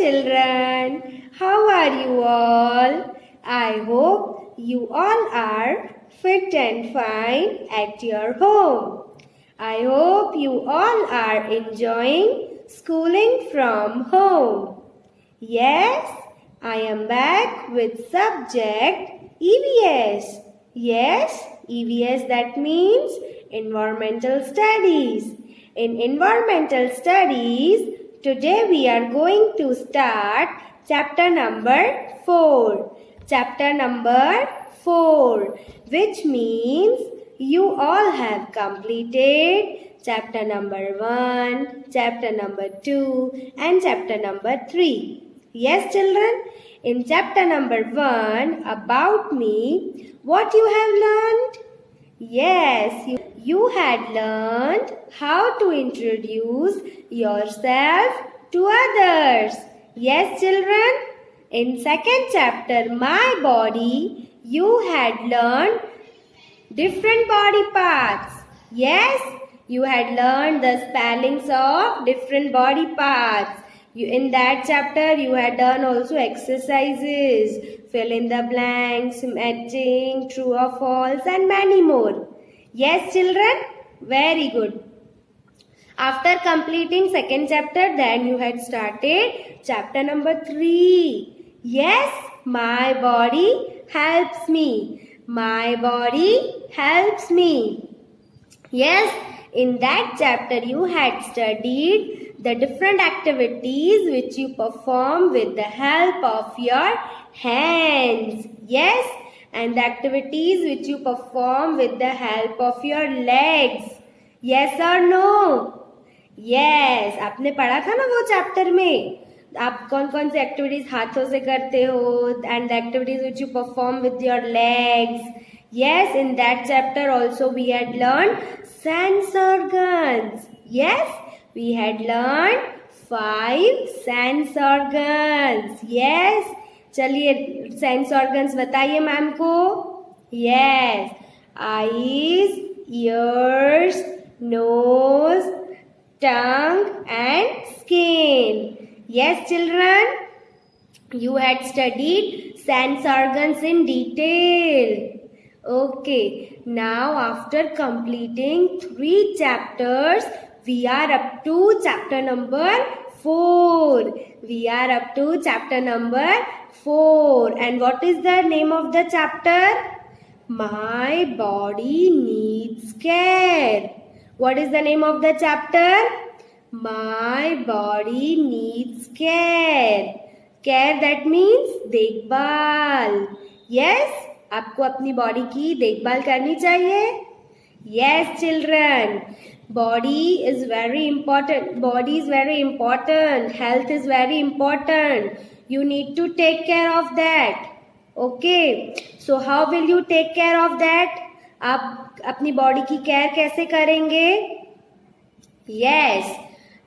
children. How are you all? I hope you all are fit and fine at your home. I hope you all are enjoying schooling from home. Yes, I am back with subject EVS. Yes, EVS, that means Environmental Studies. In Environmental Studies, today we are going to start chapter number 4. Chapter number 4, which means you all have completed chapter number 1, chapter number 2 and chapter number 3. Yes, children, in chapter number 1 about me, what you have learned? Yes, you had learned how to introduce yourself to others. Yes, children, in second chapter, My Body, you had learned different body parts. Yes, you had learned the spellings of different body parts. In that chapter, you had done also exercises, fill in the blanks, matching, true or false, and many more. Yes, children? Very good. After completing second chapter, then you had started chapter number 3. Yes, my body helps me. My body helps me. Yes, in that chapter you had studied the different activities which you perform with the help of your hands. Yes, and the activities which you perform with the help of your legs. Yes or no? Yes, आपने पढ़ा था ना वो chapter में आप कौन कौन से एक्टिविटीज हाथों से करते हो and the activities which you perform with your legs. Yes, in that chapter also we had learned sense organs. Yes, we had learned 5 sense organs. Yes, चलिए sense organs बताइए मैम को. Yes, eyes, ears, nose, tongue and skin. Yes, children, you had studied sense organs in detail. Okay, now after completing 3 chapters, we are up to chapter number 4. We are up to chapter number 4. And what is the name of the chapter? My body needs care. What is the name of the chapter? My body needs care. Care, that means देखभाल. Yes, आपको अपनी body की देखभाल करनी चाहिए. Yes, children, body is very important. Body is very important. Health is very important. You need to take care of that. Okay, so how will you take care of that? आप अपनी body की care कैसे करेंगे? Yes,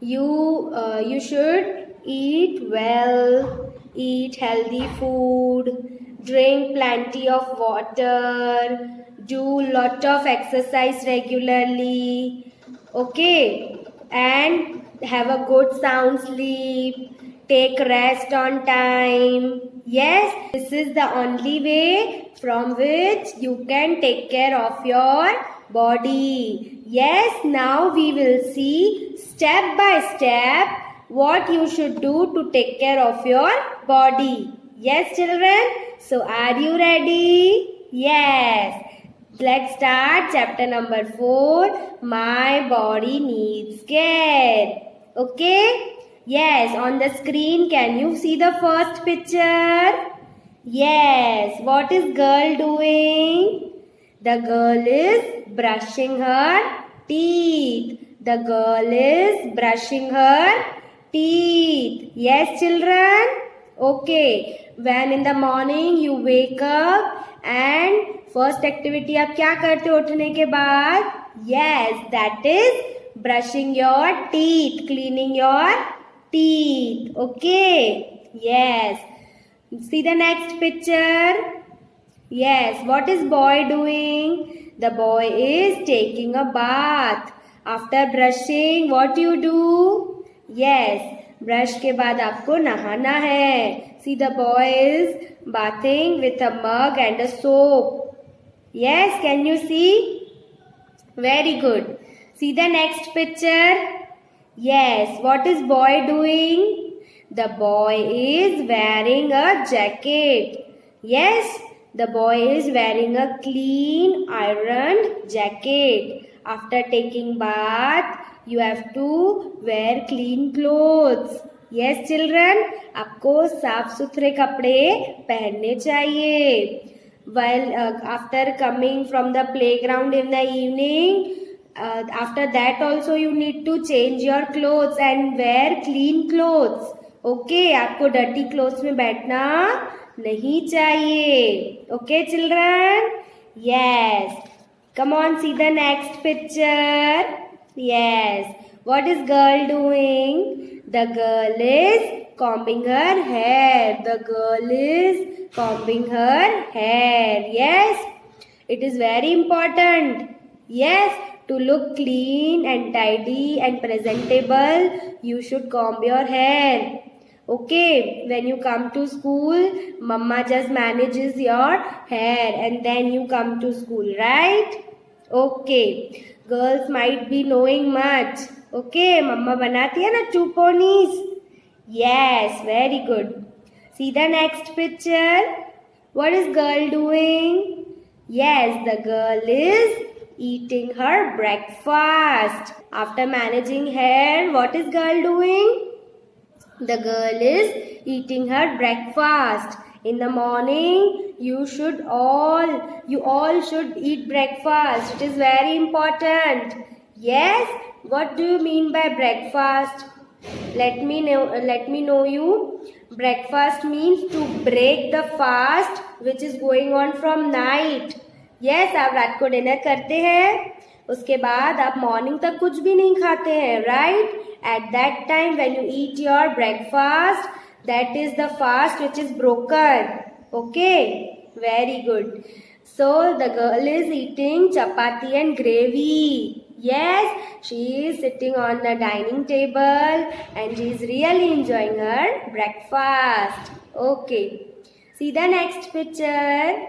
you should eat well, eat healthy food, drink plenty of water, do lot of exercise regularly, okay, and have a good sound sleep, take rest on time. Yes, this is the only way from which you can take care of your body. Yes, now we will see step by step what you should do to take care of your body. Yes, children, so are you ready? Yes. Let's start chapter number 4. My body needs care. Okay? Yes, on the screen, can you see the first picture? Yes, what is girl doing? The girl is brushing her teeth. The girl is brushing her teeth. Yes, children? Okay, when in the morning you wake up and first activity आप क्या करते हो उठने के बाद? Yes, that is brushing your teeth, cleaning your teeth. Okay, yes. See the next picture. Yes, what is boy doing? The boy is taking a bath. After brushing, what you do? Yes, brush के बाद आपको नहाना है. See, the boy is bathing with a mug and a soap. Yes, can you see? Very good. See the next picture. Yes, what is boy doing? The boy is wearing a jacket. Yes, the boy is wearing a clean ironed jacket. After taking bath, you have to wear clean clothes. Yes, children, आपको साफ सुथरे कपड़े पहनने चाहिए. While after coming from the playground in the evening, after that also you need to change your clothes and wear clean clothes. Okay, आपको dirty clothes में बैठना नहीं चाहिए. Okay, children? Yes. Come on, see the next picture. Yes. What is girl doing? The girl is combing her hair. The girl is combing her hair. Yes. It is very important. Yes. To look clean and tidy and presentable, you should comb your hair. Okay, when you come to school, Mama just manages your hair and then you come to school, right? Okay, girls might be knowing much. Okay, Mama banati hai na two ponies. Yes, very good. See the next picture. What is girl doing? Yes, the girl is eating her breakfast. After managing hair, what is girl doing? The girl is eating her breakfast. In the morning, you all should eat breakfast. It is very important. Yes, what do you mean by breakfast? Let me know you. Breakfast means to break the fast which is going on from night. Yes, आप रात को dinner करते हैं, उसके बाद आप morning तक कुछ भी नहीं खाते हैं, right? At that time when you eat your breakfast, that is the fast which is broken. Okay, very good. So the girl is eating chapati and gravy. Yes, she is sitting on the dining table and she is really enjoying her breakfast. Okay, see the next picture.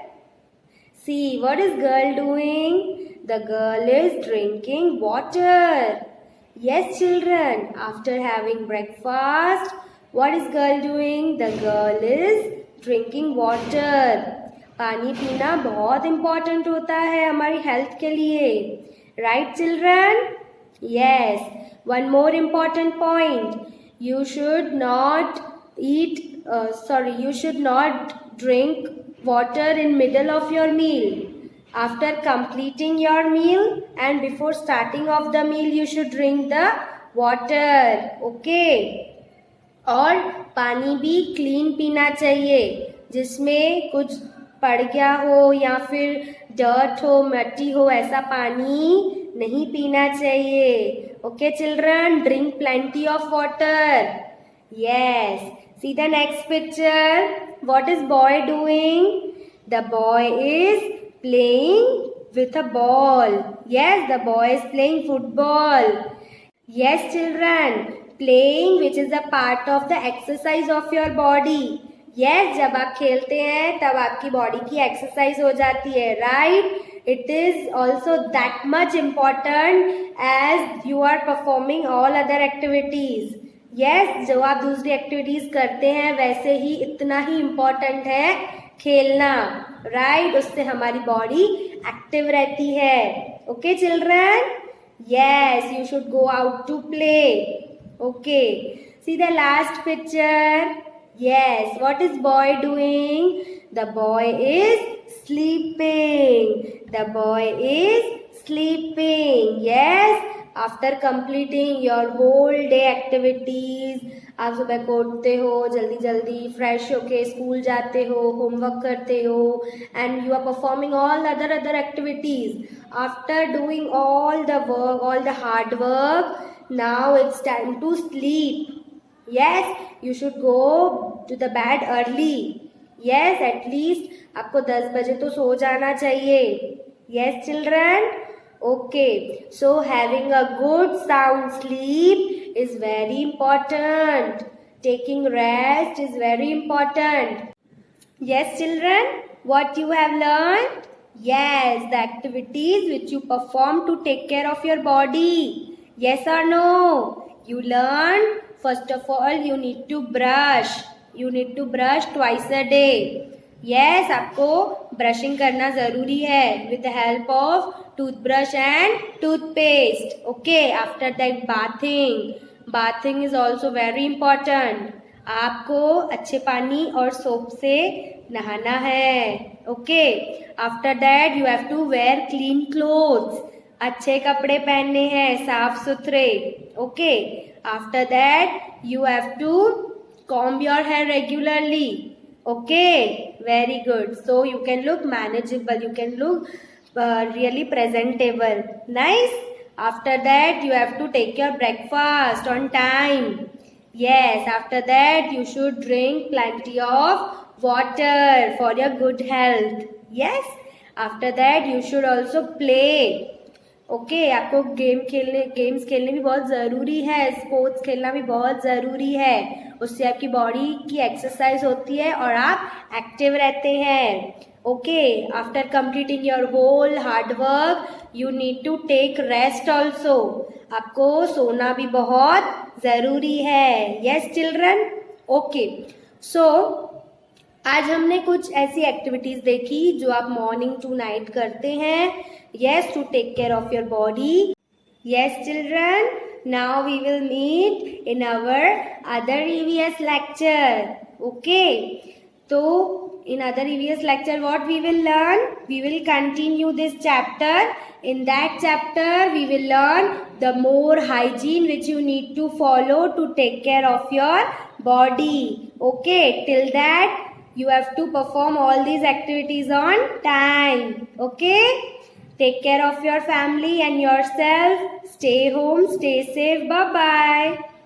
See, what is girl doing? The girl is drinking water. Yes, children, after having breakfast, what is girl doing? The girl is drinking water. पानी पीना बहुत important होता है हमारी health के लिए. Right, children? Yes. One more important point. You should not drink water in middle of your meal. After completing your meal and before starting of the meal, you should drink the water. Okay. और पानी भी clean पीना चाहिए, जिसमें कुछ पड़ गया हो या फिर dirt हो, मट्टी हो, ऐसा पानी नहीं पीना चाहिए. Okay, children, drink plenty of water. Yes. See the next picture. What is boy doing? The boy is playing with a ball. Yes, the boy is playing football. Yes, children, playing which is a part of the exercise of your body. Yes, जब आप खेलते हैं तब आपकी body की exercise हो जाती है, right? It is also that much important as you are performing all other activities. Yes, जो आप दूसरी एक्टिविटीज करते हैं वैसे ही इतना ही इम्पोर्टेंट है खेलना, राइट? उससे हमारी बॉडी एक्टिव रहती है. Okay children? Yes, you should go out to play. Okay, see the last picture. Yes, what is boy doing? The boy is sleeping. The boy is sleeping. Yes, after completing your whole day activities, आप सुबह को उठते हो, जल्दी जल्दी fresh होके school जाते हो, होमवर्क करते हो, and you are performing all other activities. After doing all the work, all the hard work, now it's time to sleep. Yes, you should go to the bed early. Yes, at least आपको 10 बजे तो सो जाना चाहिए. Yes, children? Okay, so having a good sound sleep is very important. Taking rest is very important. Yes, children, what you have learned? Yes, the activities which you perform to take care of your body. Yes or no? You learned, first of all, you need to brush. You need to brush twice a day. Yes, आपको brushing करना जरूरी है with the help of toothbrush and toothpaste. Okay, after that bathing. Bathing is also very important. आपको अच्छे पानी और soap से नहाना है. Okay, after that you have to wear clean clothes. अच्छे कपड़े पहनने हैं, साफ सुथरे. Okay, after that you have to comb your hair regularly. Okay, very good. So you can look manageable, you can look really presentable. Nice. After that you have to take your breakfast on time. Yes, after that you should drink plenty of water for your good health. Yes, after that you should also play. Okay, आपको games खेलने भी बहुत ज़रूरी है. Sports खेलना भी बहुत ज़रूरी है. उससे आपकी बॉडी की एक्सरसाइज होती है और आप एक्टिव रहते हैं. Okay, after completing your whole hard work you need to take rest also. आपको सोना भी बहुत ज़रूरी है. Yes children. ओके, सो आज हमने कुछ ऐसी एक्टिविटीज देखी जो आप मॉर्निंग टू नाइट करते हैं. Yes, to take care of your body. Yes children, now we will meet in our other EVS lecture. Okay, तो in other EVS lecture what we will learn? We will continue this chapter. In that chapter we will learn the more hygiene which you need to follow to take care of your body. Okay, till that you have to perform all these activities on time. Okay, take care of your family and yourself. Stay home, stay safe. Bye bye.